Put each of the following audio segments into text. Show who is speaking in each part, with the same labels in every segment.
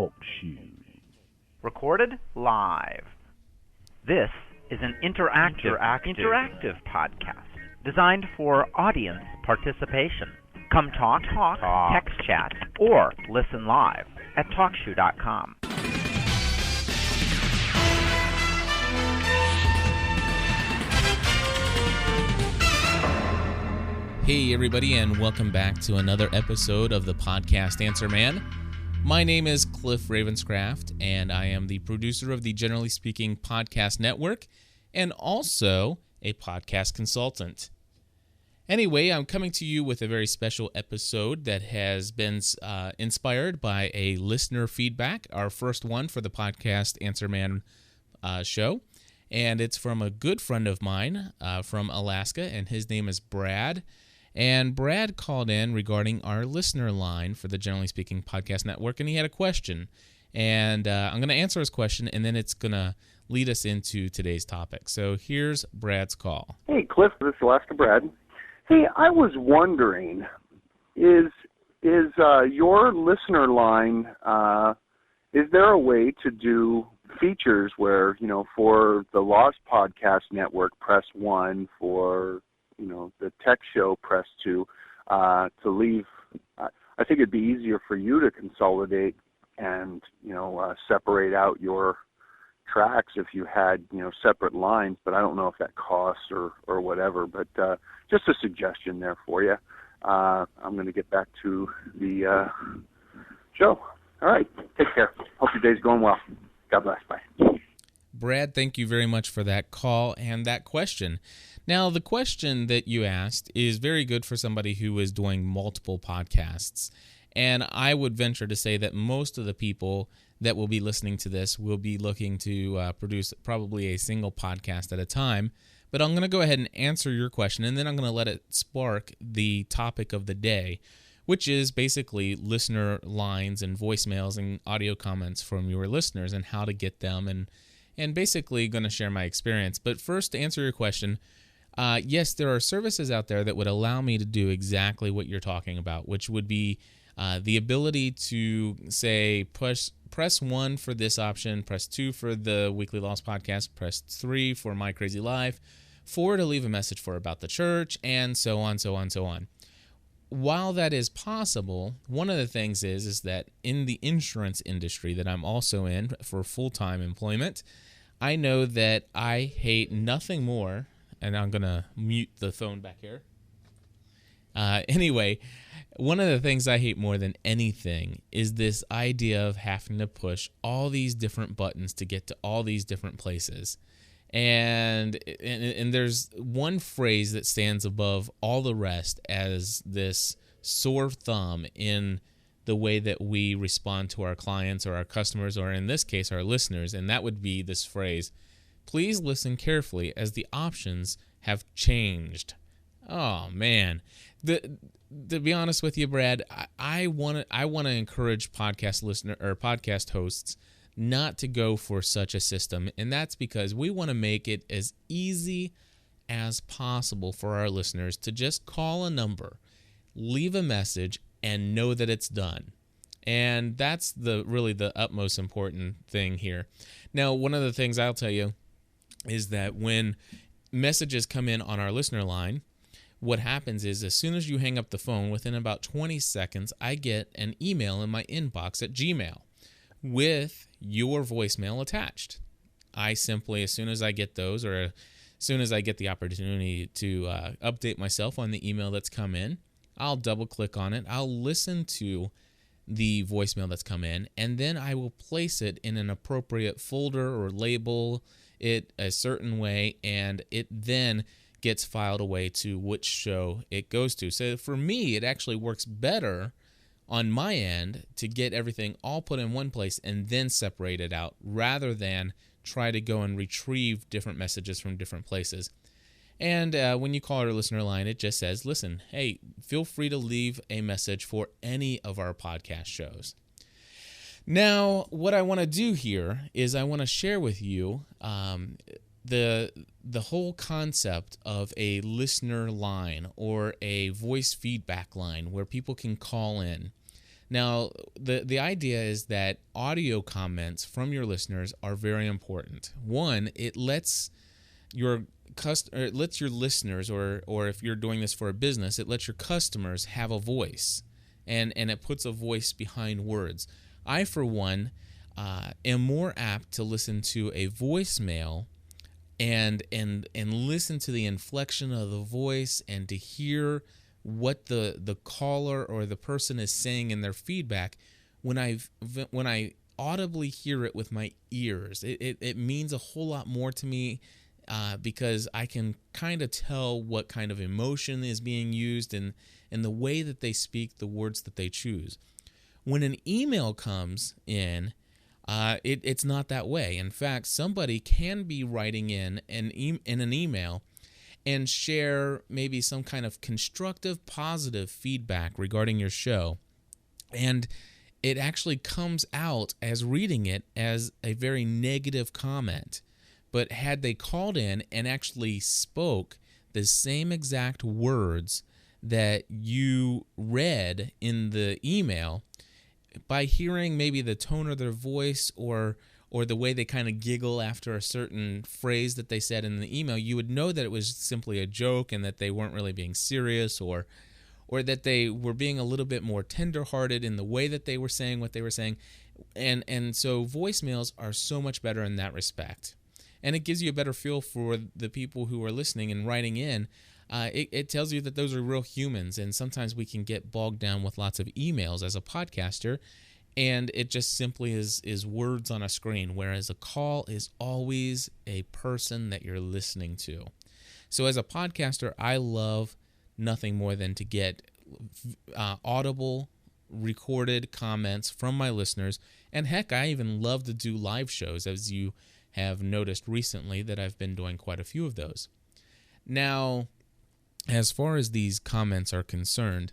Speaker 1: TalkShoe.
Speaker 2: Recorded live. This is an interactive podcast designed for audience participation. Come talk, text chat, or listen live at TalkShoe.com.
Speaker 3: Hey everybody, and welcome back to another episode of the podcast Answer Man. My name is Cliff Ravenscraft, and I am the producer of the Generally Speaking Podcast Network, and also a podcast consultant. Anyway, I'm coming to you with a very special episode that has been inspired by a listener feedback, our first one for the podcast Answer Man show, and it's from a good friend of mine from Alaska, and his name is Brad. And Brad called in regarding our listener line for the Generally Speaking Podcast Network, and he had a question. And I'm going to answer his question, and then it's going to lead us into today's topic. So here's Brad's call.
Speaker 4: Hey, Cliff, this is Alaska Brad. Hey, I was wondering, is your listener line, is there a way to do features where, for the Lost Podcast Network, press 1, for the tech show, press 2, to leave. I think it'd be easier for you to consolidate and, separate out your tracks if you had, separate lines, but I don't know if that costs or whatever, but just a suggestion there for you. I'm going to get back to the show. All right, take care. Hope your day's going well. God bless. Bye.
Speaker 3: Brad, thank you very much for that call and that question. Now, the question that you asked is very good for somebody who is doing multiple podcasts. And I would venture to say that most of the people that will be listening to this will be looking to produce probably a single podcast at a time. But I'm going to go ahead and answer your question, and then I'm going to let it spark the topic of the day, which is basically listener lines and voicemails and audio comments from your listeners and how to get them, and basically going to share my experience. But first, to answer your question, yes, there are services out there that would allow me to do exactly what you're talking about, which would be the ability to say, press 1 for this option, press 2 for the Weekly Lost Podcast, press 3 for My Crazy Life, 4 to leave a message for About the Church, and so on, so on, so on. While that is possible, one of the things is that in the insurance industry that I'm also in for full-time employment, I know that I hate nothing more, and I'm going to mute the phone back here. Anyway, one of the things I hate more than anything is this idea of having to push all these different buttons to get to all these different places. And there's one phrase that stands above all the rest as this sore thumb in the way that we respond to our clients or our customers, or in this case, our listeners, and that would be this phrase: please listen carefully as the options have changed. Oh, man. To be honest with you, Brad, I want to encourage podcast hosts not to go for such a system, and that's because we want to make it as easy as possible for our listeners to just call a number, leave a message, and know that it's done. And that's really the utmost important thing here. Now, one of the things I'll tell you is that when messages come in on our listener line, what happens is as soon as you hang up the phone, within about 20 seconds, I get an email in my inbox at Gmail with your voicemail attached. I simply, as soon as I get those, or as soon as I get the opportunity to update myself on the email that's come in, I'll double click on it. I'll listen to the voicemail that's come in, and then I will place it in an appropriate folder or label it a certain way, and it then gets filed away to which show it goes to. So for me, it actually works better on my end to get everything all put in one place and then separate it out, rather than try to go and retrieve different messages from different places. And when you call our listener line, it just says, listen, hey, feel free to leave a message for any of our podcast shows. Now, what I want to do here is I want to share with you the whole concept of a listener line or a voice feedback line where people can call in. Now, the idea is that audio comments from your listeners are very important. One, it lets your listeners, or if you're doing this for a business, it lets your customers have a voice, and it puts a voice behind words. I, for one, am more apt to listen to a voicemail and listen to the inflection of the voice and to hear what the caller or the person is saying in their feedback when I audibly hear it with my ears. It means a whole lot more to me because I can kind of tell what kind of emotion is being used and the way that they speak, the words that they choose. When an email comes in, it's not that way. In fact, somebody can be writing in an email and share maybe some kind of constructive, positive feedback regarding your show, and it actually comes out as reading it as a very negative comment. But had they called in and actually spoke the same exact words that you read in the email, by hearing maybe the tone of their voice or the way they kind of giggle after a certain phrase that they said in the email, you would know that it was simply a joke and that they weren't really being serious, or that they were being a little bit more tender-hearted in the way that they were saying what they were saying. And so voicemails are so much better in that respect. And it gives you a better feel for the people who are listening and writing in. It tells you that those are real humans, and sometimes we can get bogged down with lots of emails as a podcaster, and it just simply is words on a screen, whereas a call is always a person that you're listening to. So as a podcaster, I love nothing more than to get audible, recorded comments from my listeners, and heck, I even love to do live shows, as you have noticed recently that I've been doing quite a few of those. Now, as far as these comments are concerned,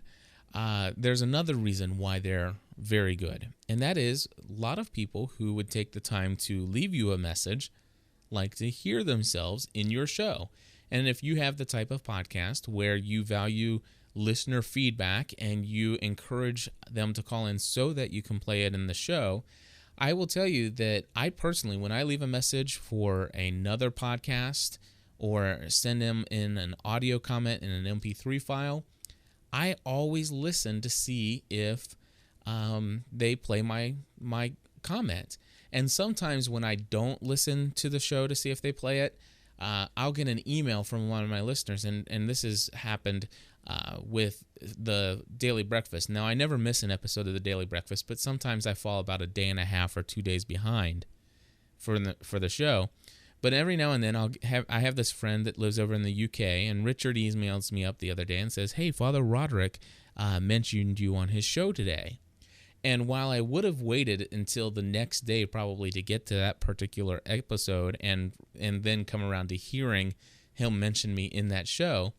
Speaker 3: there's another reason why they're very good, and that is a lot of people who would take the time to leave you a message like to hear themselves in your show. And if you have the type of podcast where you value listener feedback and you encourage them to call in so that you can play it in the show, I will tell you that I personally, when I leave a message for another podcast or send them in an audio comment in an MP3 file, I always listen to see if they play my comment. And sometimes when I don't listen to the show to see if they play it, I'll get an email from one of my listeners, and this has happened with the Daily Breakfast. Now, I never miss an episode of the Daily Breakfast, but sometimes I fall about a day and a half or 2 days behind for the show. But every now and then I have this friend that lives over in the UK, and Richard emails me up the other day and says, "Hey, Father Roderick mentioned you on his show today." And while I would have waited until the next day probably to get to that particular episode and then come around to hearing him mention me in that show,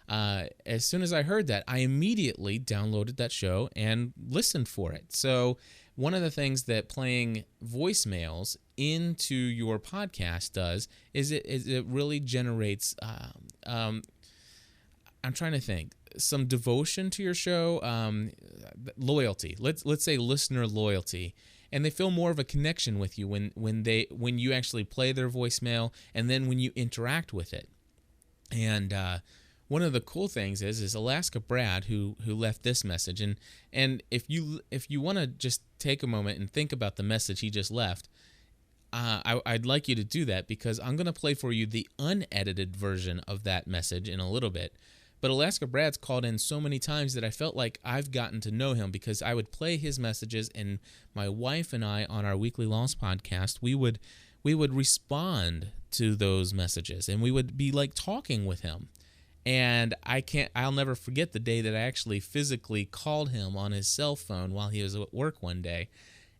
Speaker 3: as soon as I heard that, I immediately downloaded that show and listened for it. So one of the things that playing voicemails into your podcast does is it really generates, I'm trying to think, some devotion to your show, loyalty. Let's say listener loyalty, and they feel more of a connection with you when you actually play their voicemail, and then when you interact with it. And one of the cool things is Alaska Brad who left this message, and if you want to just take a moment and think about the message he just left, I'd like you to do that, because I'm going to play for you the unedited version of that message in a little bit. But Alaska Brad's called in so many times that I felt like I've gotten to know him, because I would play his messages, and my wife and I on our Weekly Lost podcast, we would respond to those messages, and we would be like talking with him. And I'll never forget the day that I actually physically called him on his cell phone while he was at work one day.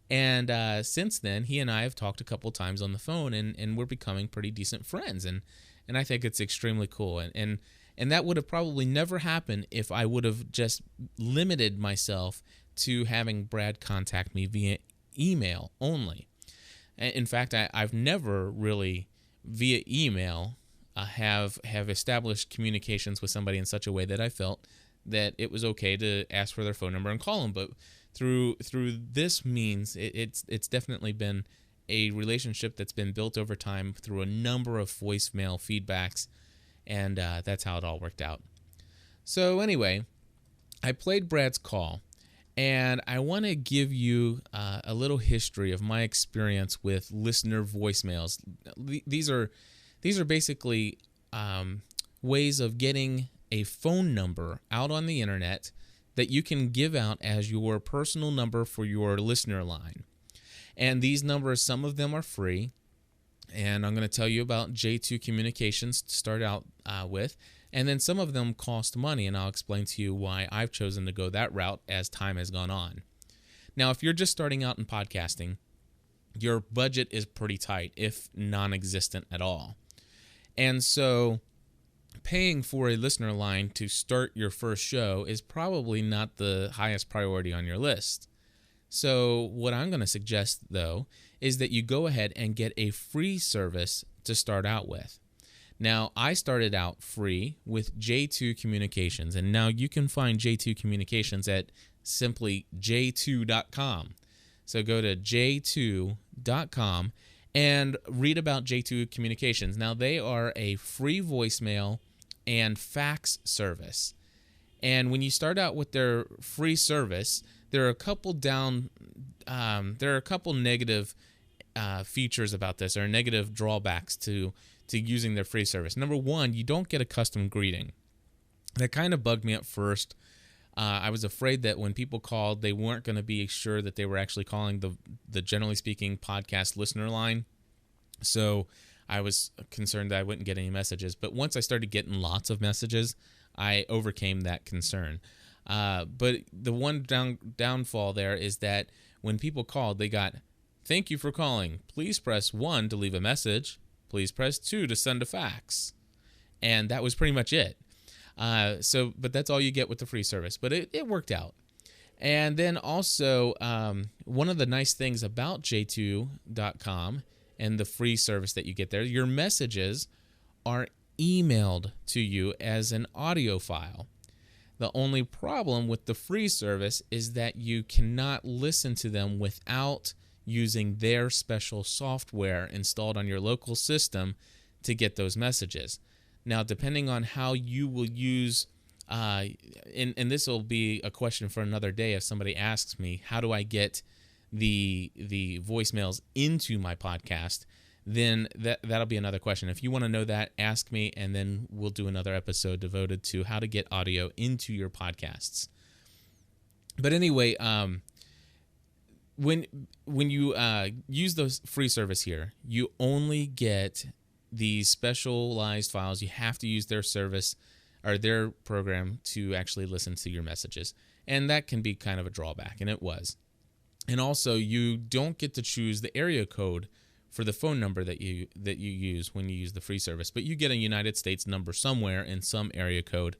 Speaker 3: And since then, he and I have talked a couple times on the phone, and we're becoming pretty decent friends. And I think it's extremely cool. And that would have probably never happened if I would have just limited myself to having Brad contact me via email only. In fact, I've never really, via email, have established communications with somebody in such a way that I felt that it was okay to ask for their phone number and call them. But through this means, it's definitely been a relationship that's been built over time through a number of voicemail feedbacks, and that's how it all worked out. So anyway, I played Brad's call, and I want to give you a little history of my experience with listener voicemails. These are basically ways of getting a phone number out on the internet that you can give out as your personal number for your listener line. And these numbers, some of them are free, and I'm going to tell you about J2 Communications to start out with. And then some of them cost money, and I'll explain to you why I've chosen to go that route as time has gone on. Now, if you're just starting out in podcasting, your budget is pretty tight, if non-existent at all. And so paying for a listener line to start your first show is probably not the highest priority on your list. So what I'm going to suggest, though, is that you go ahead and get a free service to start out with. Now, I started out free with J2 Communications, and now you can find J2 Communications at simply j2.com. So go to j2.com and read about J2 Communications. Now, they are a free voicemail and fax service. And when you start out with their free service, there are a couple negative features about this, or negative drawbacks to using their free service. Number one, you don't get a custom greeting. That kind of bugged me at first. I was afraid that when people called, they weren't going to be sure that they were actually calling the generally speaking podcast listener line. So I was concerned that I wouldn't get any messages. But once I started getting lots of messages, I overcame that concern. But the one downfall there is that when people called, they got, "Thank you for calling. Please press 1 to leave a message. Please press 2 to send a fax." And that was pretty much it. But that's all you get with the free service. But it worked out. And then also, one of the nice things about j2.com and the free service that you get there, your messages are emailed to you as an audio file. The only problem with the free service is that you cannot listen to them without using their special software installed on your local system to get those messages. Now, depending on how you will use, and this will be a question for another day if somebody asks me, how do I get the voicemails into my podcast, then that'll be another question. If you want to know that, ask me, and then we'll do another episode devoted to how to get audio into your podcasts. But anyway, when you use those free service here, you only get these specialized files. You have to use their service or their program to actually listen to your messages, and that can be kind of a drawback, and it was. And also, you don't get to choose the area code for the phone number that you use when you use the free service, but you get a United States number somewhere in some area code,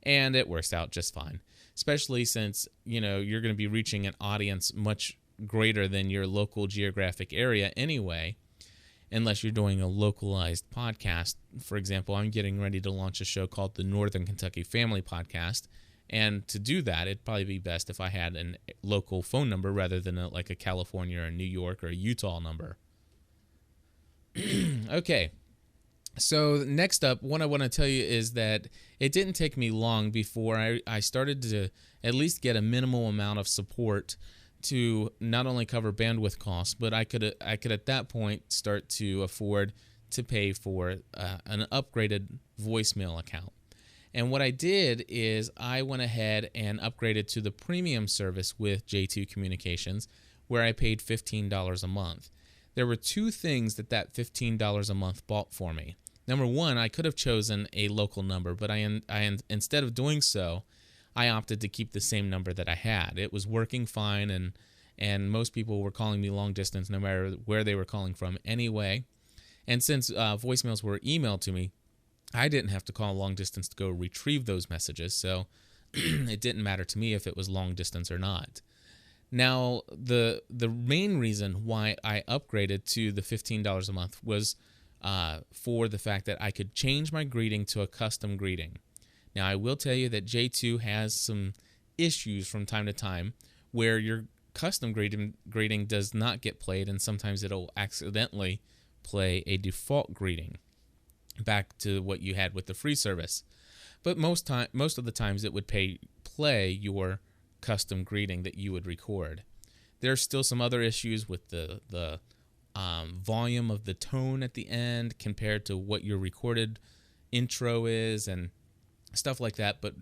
Speaker 3: and it works out just fine. Especially since you're going to be reaching an audience much greater than your local geographic area anyway, unless you're doing a localized podcast. For example, I'm getting ready to launch a show called the Northern Kentucky Family Podcast. And to do that, it'd probably be best if I had a local phone number rather than a California or New York or a Utah number. Okay, so next up, what I want to tell you is that it didn't take me long before I started to at least get a minimal amount of support to not only cover bandwidth costs, but I could at that point start to afford to pay for an upgraded voicemail account. And what I did is I went ahead and upgraded to the premium service with J2 Communications, where I paid $15 a month. There were two things that $15 a month bought for me. Number one, I could have chosen a local number, but I instead of doing so, I opted to keep the same number that I had. It was working fine, and most people were calling me long distance no matter where they were calling from anyway. And since voicemails were emailed to me, I didn't have to call long distance to go retrieve those messages, so it didn't matter to me if it was long distance or not. Now, the main reason why I upgraded to the $15 a month was for the fact that I could change my greeting to a custom greeting. Now, I will tell you that J2 has some issues from time to time where your custom greeting does not get played, and sometimes it'll accidentally play a default greeting back to what you had with the free service. But most of the times it would play your custom greeting that you would record. There's still some other issues with the volume of the tone at the end compared to what your recorded intro is and stuff like that. But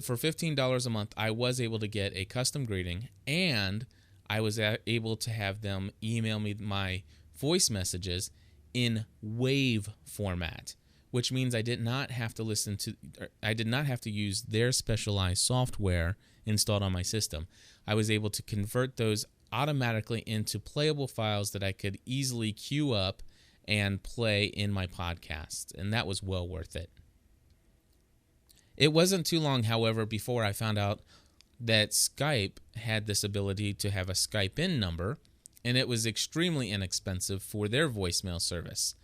Speaker 3: for $15 a month, I was able to get a custom greeting, and I was able to have them email me my voice messages in WAV format, which means I did not have to use their specialized software installed on my system. I was able to convert those automatically into playable files that I could easily queue up and play in my podcast, and that was well worth it. It wasn't too long, however, before I found out that Skype had this ability to have a Skype in number, and it was extremely inexpensive for their voicemail service.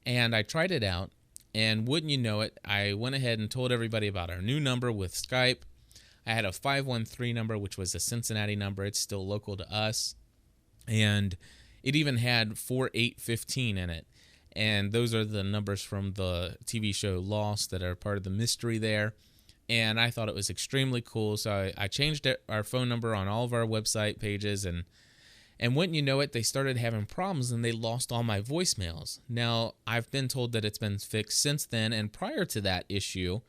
Speaker 3: And I tried it out, and wouldn't you know it, I went ahead and told everybody about our new number with Skype. I had a 513 number, which was a Cincinnati number. It's still local to us. And it even had 4815 in it. And those are the numbers from the TV show Lost that are part of the mystery there. And I thought it was extremely cool. So I changed our phone number on all of our website pages. And wouldn't you know it, they started having problems and they lost all my voicemails. Now, I've been told that it's been fixed since then. And prior to that issue,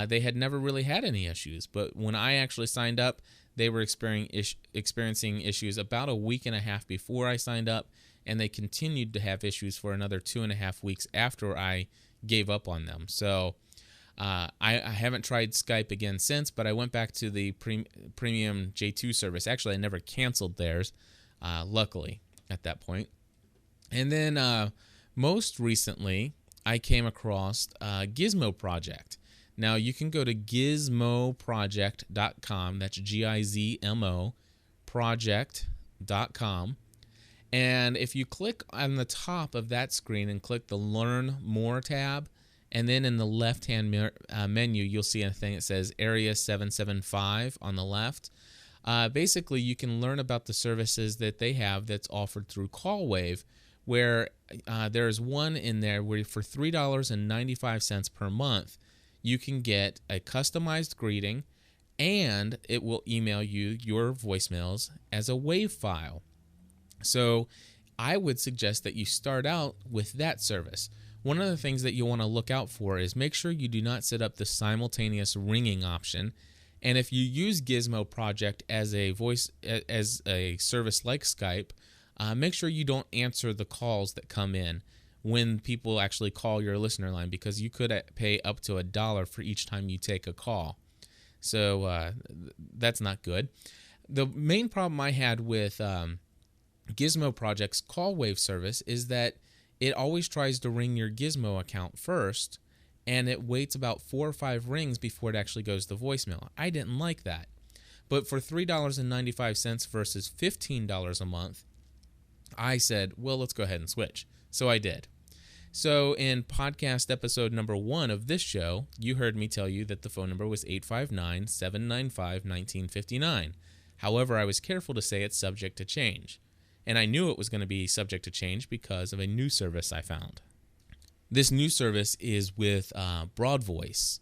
Speaker 3: they had never really had any issues. But when I actually signed up, they were experiencing issues about a week and a half before I signed up. And they continued to have issues for another 2.5 weeks after I gave up on them. So I haven't tried Skype again since, but I went back to the premium J2 service. Actually, I never canceled theirs, luckily, at that point. And then most recently, I came across Gizmo Project. Now, you can go to gizmoproject.com. That's GIZMO project.com. And if you click on the top of that screen and click the Learn More tab, and then in the left-hand menu, you'll see a thing that says Area 775 on the left. Basically, you can learn about the services that they have that's offered through CallWave, where there's one in there where for $3.95 per month, you can get a customized greeting, and it will email you your voicemails as a WAV file. So I would suggest that you start out with that service. One of the things that you want to look out for is make sure you do not set up the simultaneous ringing option. And if you use Gizmo Project as a service like Skype, make sure you don't answer the calls that come in when people actually call your listener line, because you could pay up to $1 for each time you take a call. So that's not good. The main problem I had with Gizmo Project's CallWave service is that it always tries to ring your Gizmo account first, and it waits about 4 or 5 rings before it actually goes to voicemail. I didn't like that. But for $3.95 versus $15 a month, I said, well, let's go ahead and switch. So I did. So in podcast episode number 1 of this show, you heard me tell you that the phone number was 859-795-1959. However, I was careful to say it's subject to change. And I knew it was going to be subject to change because of a new service I found. This new service is with Broadvoice,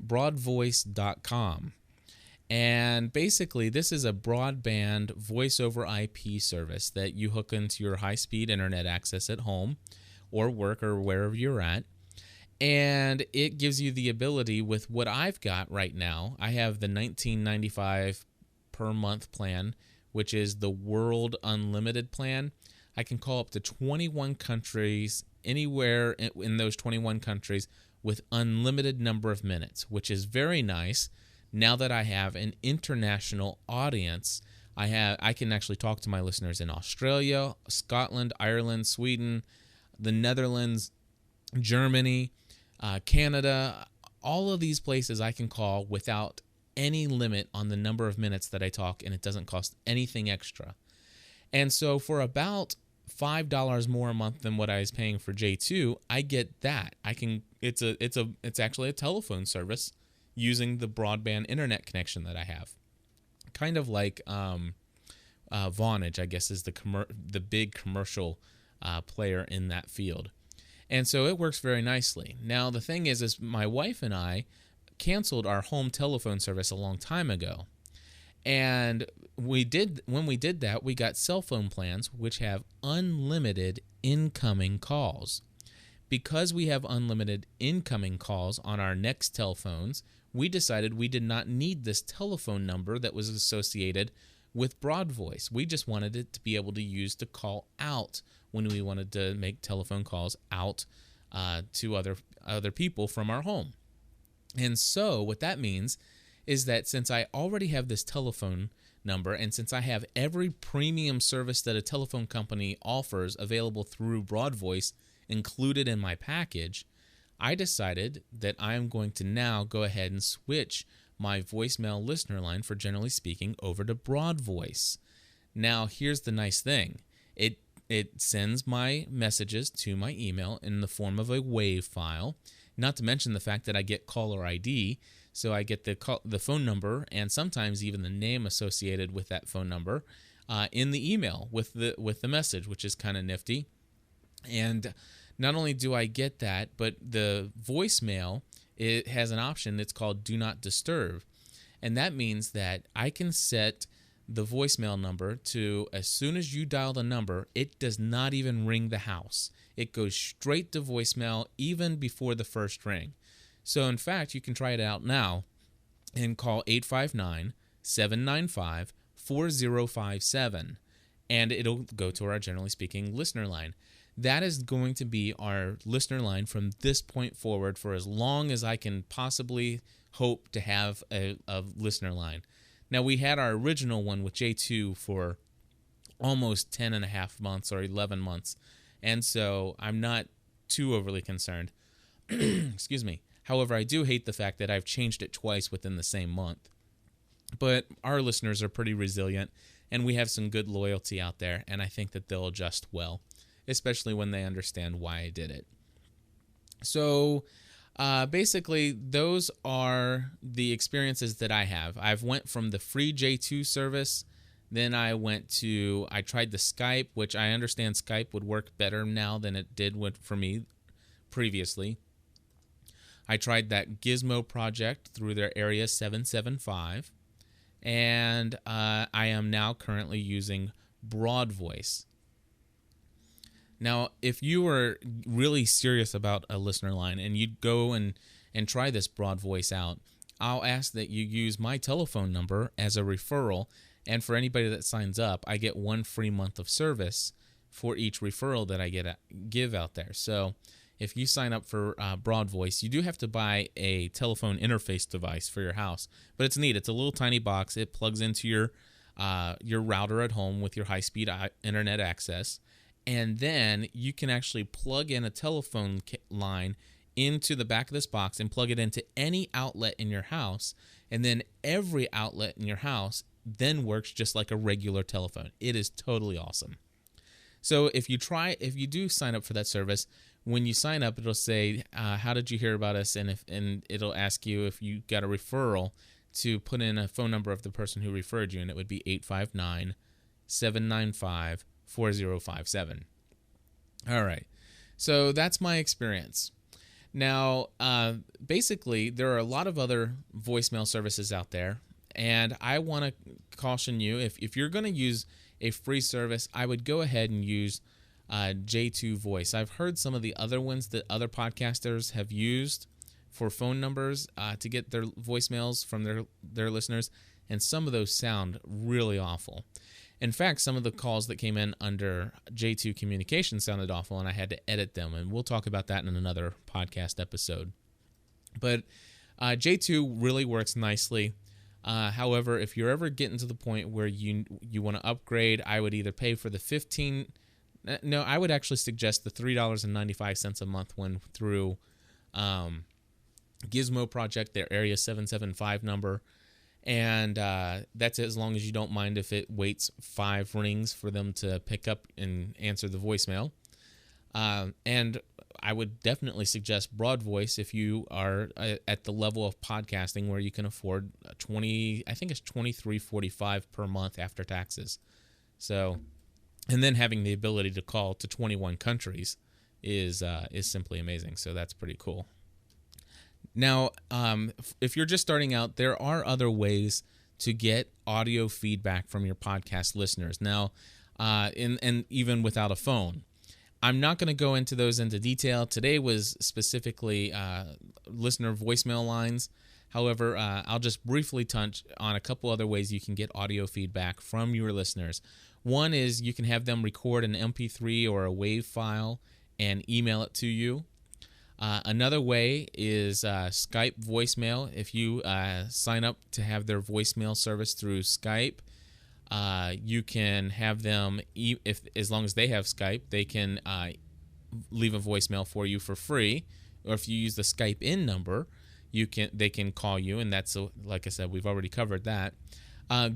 Speaker 3: broadvoice.com. And basically, this is a broadband voice over IP service that you hook into your high-speed internet access at home or work or wherever you're at. And it gives you the ability with what I've got right now. I have the $19.95 per month plan, which is the World Unlimited plan. I can call up to 21 countries, anywhere in those 21 countries, with unlimited number of minutes, which is very nice. Now that I have an international audience, I can actually talk to my listeners in Australia, Scotland, Ireland, Sweden, the Netherlands, Germany, Canada. All of these places I can call without any limit on the number of minutes that I talk, and it doesn't cost anything extra. And so for about $5 more a month than what I was paying for J2, I get that. It's actually a telephone service using the broadband internet connection that I have. Kind of like Vonage, I guess, is the big commercial player in that field. And so it works very nicely. Now, the thing is my wife and I canceled our home telephone service a long time ago. And when we did that, we got cell phone plans which have unlimited incoming calls. Because we have unlimited incoming calls on our Nextel phones, we decided we did not need this telephone number that was associated with BroadVoice. We just wanted it to be able to use to call out when we wanted to make telephone calls out to other people from our home. And so what that means is that since I already have this telephone number, and since I have every premium service that a telephone company offers available through BroadVoice included in my package, I decided that I am going to now go ahead and switch my voicemail listener line for Generally Speaking over to BroadVoice. Now, here's the nice thing. It sends my messages to my email in the form of a WAV file, not to mention the fact that I get caller ID, so I get the phone number and sometimes even the name associated with that phone number in the email with the message, which is kind of nifty. And not only do I get that, but the voicemail, it has an option that's called Do Not Disturb. And that means that I can set the voicemail number to, as soon as you dial the number, it does not even ring the house. It goes straight to voicemail even before the first ring. So in fact, you can try it out now and call 859-795-4057, and it'll go to our Generally Speaking listener line. That is going to be our listener line from this point forward for as long as I can possibly hope to have a listener line. Now, we had our original one with J2 for almost 10 and a half months or 11 months, and so I'm not too overly concerned. Excuse me. However, I do hate the fact that I've changed it twice within the same month. But our listeners are pretty resilient, and we have some good loyalty out there, and I think that they'll adjust well, especially when they understand why I did it. So basically, those are the experiences that I have. I've went from the free J2 service, then I tried the Skype, which I understand Skype would work better now than it did for me previously. I tried that Gizmo project through their Area 775, and I am now currently using BroadVoice. Now, if you are really serious about a listener line and you'd go and try this BroadVoice out, I'll ask that you use my telephone number as a referral, and for anybody that signs up, I get 1 free month of service for each referral that I give out there. So if you sign up for BroadVoice, you do have to buy a telephone interface device for your house, but it's neat. It's a little tiny box. It plugs into your router at home with your high-speed internet access, and then you can actually plug in a telephone line into the back of this box and plug it into any outlet in your house, and then every outlet in your house then works just like a regular telephone. It is totally awesome. So if you do sign up for that service, when you sign up, it'll say, how did you hear about us? And it'll ask you if you got a referral to put in a phone number of the person who referred you, and it would be 859-795-4057. All right. So that's my experience. Now, basically, there are a lot of other voicemail services out there, and I want to caution you, if you're going to use a free service, I would go ahead and use J2 Voice. I've heard some of the other ones that other podcasters have used for phone numbers to get their voicemails from their listeners, and some of those sound really awful. In fact, some of the calls that came in under J2 Communication sounded awful, and I had to edit them, and we'll talk about that in another podcast episode. But J2 really works nicely. However, if you're ever getting to the point where you want to upgrade, I would either pay for the I would actually suggest the $3.95 a month one through Gizmo Project, their Area 775 number. And that's as long as you don't mind if it waits 5 rings for them to pick up and answer the voicemail. And I would definitely suggest Broad Voice if you are at the level of podcasting where you can afford I think it's $23.45 per month after taxes. So, and then having the ability to call to 21 countries is simply amazing. So that's pretty cool. Now, if you're just starting out, there are other ways to get audio feedback from your podcast listeners. Now, and even without a phone. I'm not going to go into those into detail. Today was specifically listener voicemail lines. However, I'll just briefly touch on a couple other ways you can get audio feedback from your listeners. One is you can have them record an MP3 or a WAV file and email it to you. Another way is Skype voicemail. If you sign up to have their voicemail service through Skype, you can have them, as long as they have Skype, they can leave a voicemail for you for free. Or if you use the Skype in number, they can call you, and that's like I said, we've already covered that.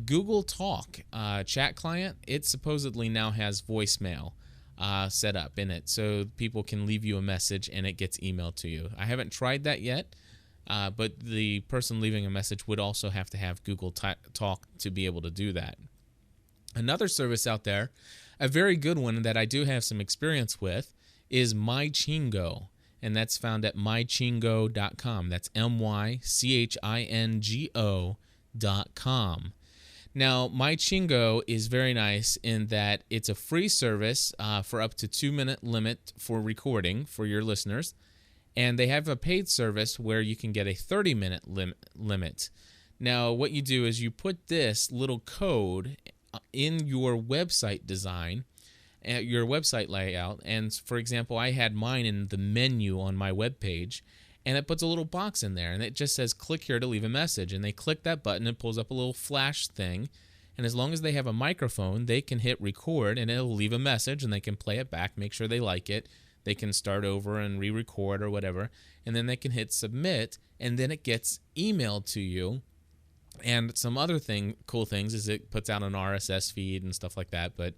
Speaker 3: Google Talk chat client, it supposedly now has voicemail set up in it, so people can leave you a message and it gets emailed to you. I haven't tried that yet, but the person leaving a message would also have to have Google Talk to be able to do that. Another service out there, a very good one that I do have some experience with, is MyChingo, and that's found at mychingo.com. That's MyChingo.com. Now, MyChingo is very nice in that it's a free service for up to 2-minute limit for recording for your listeners, and they have a paid service where you can get a 30-minute limit. Now, what you do is you put this little code in your website design, your website layout, and for example, I had mine in the menu on my web page, and it puts a little box in there, and it just says, click here to leave a message, and they click that button, it pulls up a little flash thing, and as long as they have a microphone, they can hit record, and it'll leave a message, and they can play it back, make sure they like it, they can start over and re-record or whatever, and then they can hit submit, and then it gets emailed to you. And some other cool things is it puts out an RSS feed and stuff like that. But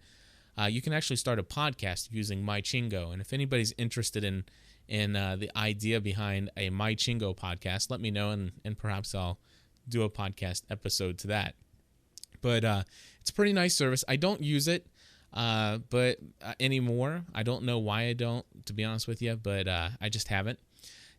Speaker 3: you can actually start a podcast using MyChingo. And if anybody's interested in the idea behind a MyChingo podcast, let me know, and perhaps I'll do a podcast episode to that. But it's a pretty nice service. I don't use it but anymore. I don't know why I don't, to be honest with you, but I just haven't.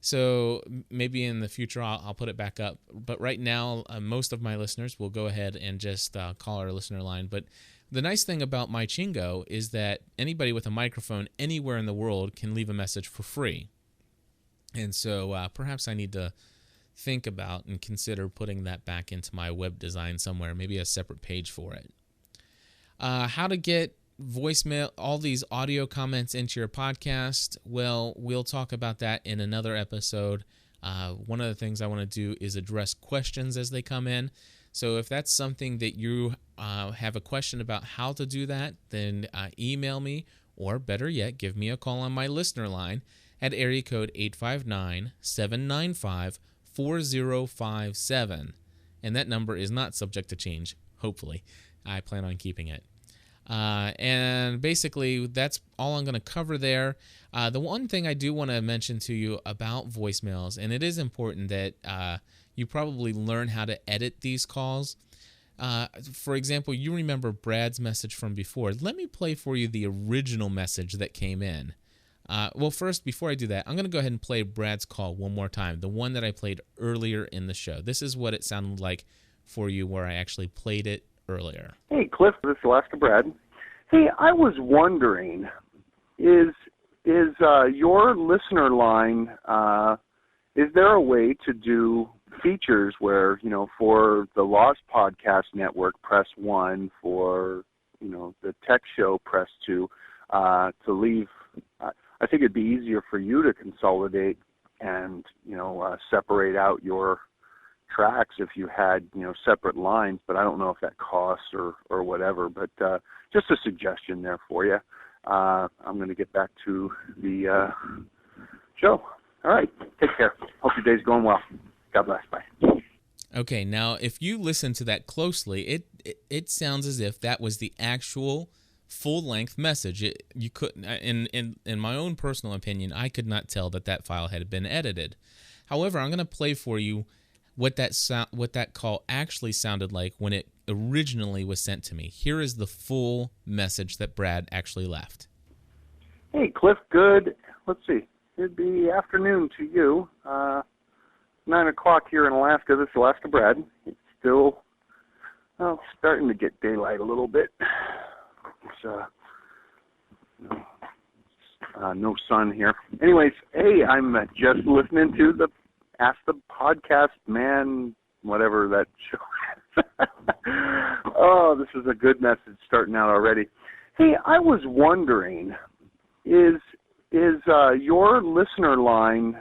Speaker 3: So maybe in the future I'll put it back up. But right now, most of my listeners will go ahead and just call our listener line. But the nice thing about MyChingo is that anybody with a microphone anywhere in the world can leave a message for free. And so perhaps I need to think about and consider putting that back into my web design somewhere, maybe a separate page for it. How to get voicemail, all these audio comments into your podcast? Well, we'll talk about that in another episode. One of the things I want to do is address questions as they come in. So if that's something that you have a question about how to do that, then email me, or better yet, give me a call on my listener line at area code 859-795-4057. And that number is not subject to change, hopefully. I plan on keeping it. And basically, that's all I'm going to cover there. The one thing I do want to mention to you about voicemails, and it is important that you probably learn how to edit these calls. For example, you remember Brad's message from before. Let me play for you the original message that came in. Well, first, before I do that, I'm going to go ahead and play Brad's call one more time, the one that I played earlier in the show. This is what it sounded like for you where I actually played it earlier.
Speaker 4: Hey, Cliff, this is Alaska Brad. Hey, I was wondering, is your listener line, is there a way to do features where, for the Lost Podcast Network, press 1, for, the Tech Show, press 2, to leave, I think it'd be easier for you to consolidate and, separate out your tracks if you had, separate lines, but I don't know if that costs or whatever, but just a suggestion there for you. I'm going to get back to the show. All right. Take care. Hope your day's going well. God bless. Bye.
Speaker 3: Okay. Now, if you listen to that closely, it sounds as if that was the actual full-length message. You couldn't, in my own personal opinion, I could not tell that file had been edited. However, I'm going to play for you what that call actually sounded like when it originally was sent to me. Here is the full message that Brad actually left.
Speaker 4: Hey, Cliff, good. Let's see. It'd be afternoon to you. 9 o'clock here in Alaska. This is Alaska Brad. It's still starting to get daylight a little bit. It's no sun here. Anyways, hey, I'm just listening to the Ask the Podcast Man, whatever that show is. Oh, this is a good message starting out already. Hey, I was wondering, is your listener line,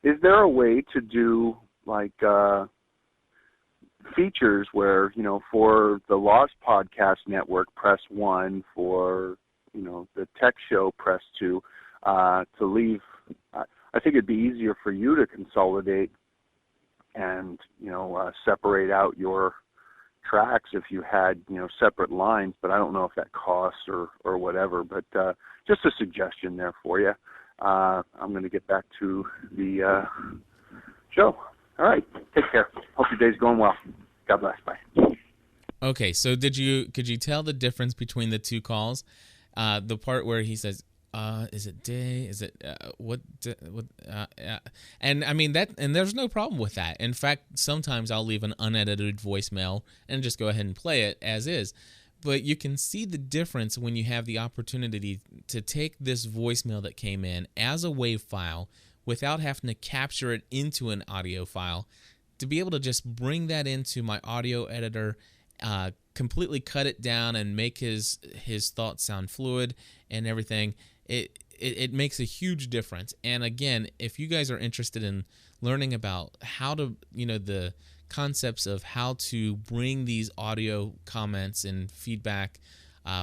Speaker 4: is there a way to do like features where, for the Lost Podcast Network, press 1, for, the Tech Show, press 2, to leave? I think it'd be easier for you to consolidate and, separate out your tracks if you had, separate lines, but I don't know if that costs or whatever, but just a suggestion there for you. I'm going to get back to the show. All right, take care. Hope your day's going well. God bless. Bye.
Speaker 3: Okay, so could you tell the difference between the two calls? The part where he says, is it day? Is it what? And I mean that, and there's no problem with that. In fact, sometimes I'll leave an unedited voicemail and just go ahead and play it as is. But you can see the difference when you have the opportunity to take this voicemail that came in as a WAV file without having to capture it into an audio file, to be able to just bring that into my audio editor, completely cut it down and make his thoughts sound fluid and everything. It makes a huge difference. And again, if you guys are interested in learning about how to, the concepts of how to bring these audio comments and feedback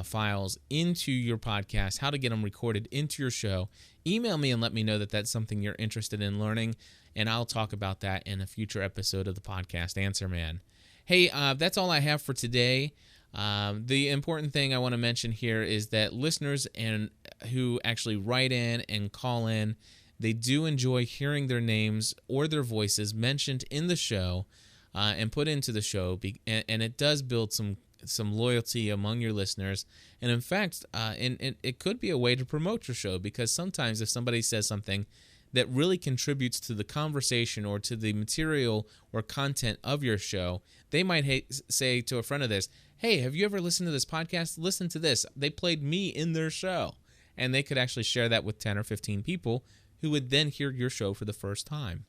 Speaker 3: files into your podcast, how to get them recorded into your show, email me and let me know that that's something you're interested in learning, and I'll talk about that in a future episode of the podcast Answer Man. Hey, that's all I have for today. The important thing I want to mention here is that listeners and who actually write in and call in, they do enjoy hearing their names or their voices mentioned in the show and put into the show, and it does build some loyalty among your listeners. And in fact, it could be a way to promote your show, because sometimes if somebody says something that really contributes to the conversation or to the material or content of your show, they might say to a friend of theirs, hey, have you ever listened to this podcast? Listen to this. They played me in their show. And they could actually share that with 10 or 15 people who would then hear your show for the first time.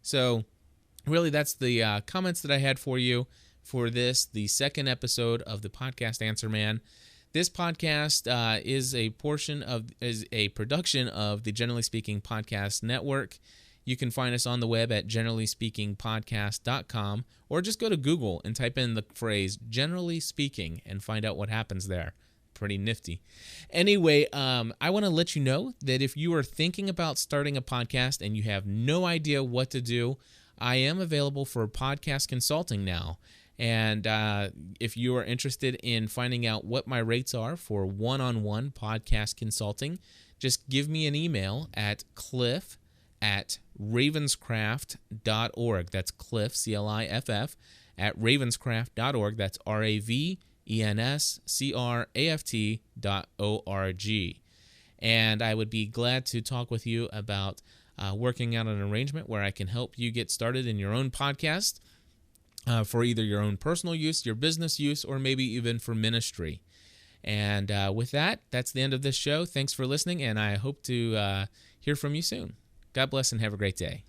Speaker 3: So really, that's the comments that I had for you for this, the second episode of the podcast Answer Man. This podcast is a production of the Generally Speaking Podcast Network. You can find us on the web at generallyspeakingpodcast.com, or just go to Google and type in the phrase Generally Speaking and find out what happens there. Pretty nifty. Anyway, I want to let you know that if you are thinking about starting a podcast and you have no idea what to do, I am available for podcast consulting now. And if you are interested in finding out what my rates are for one-on-one podcast consulting, just give me an email at cliff@ravenscraft.org. That's Cliff, C-L-I-F-F, at ravenscraft.org. That's ravenscraft.org. And I would be glad to talk with you about working out an arrangement where I can help you get started in your own podcast, for either your own personal use, your business use, or maybe even for ministry. And with that, that's the end of this show. Thanks for listening, and I hope to hear from you soon. God bless and have a great day.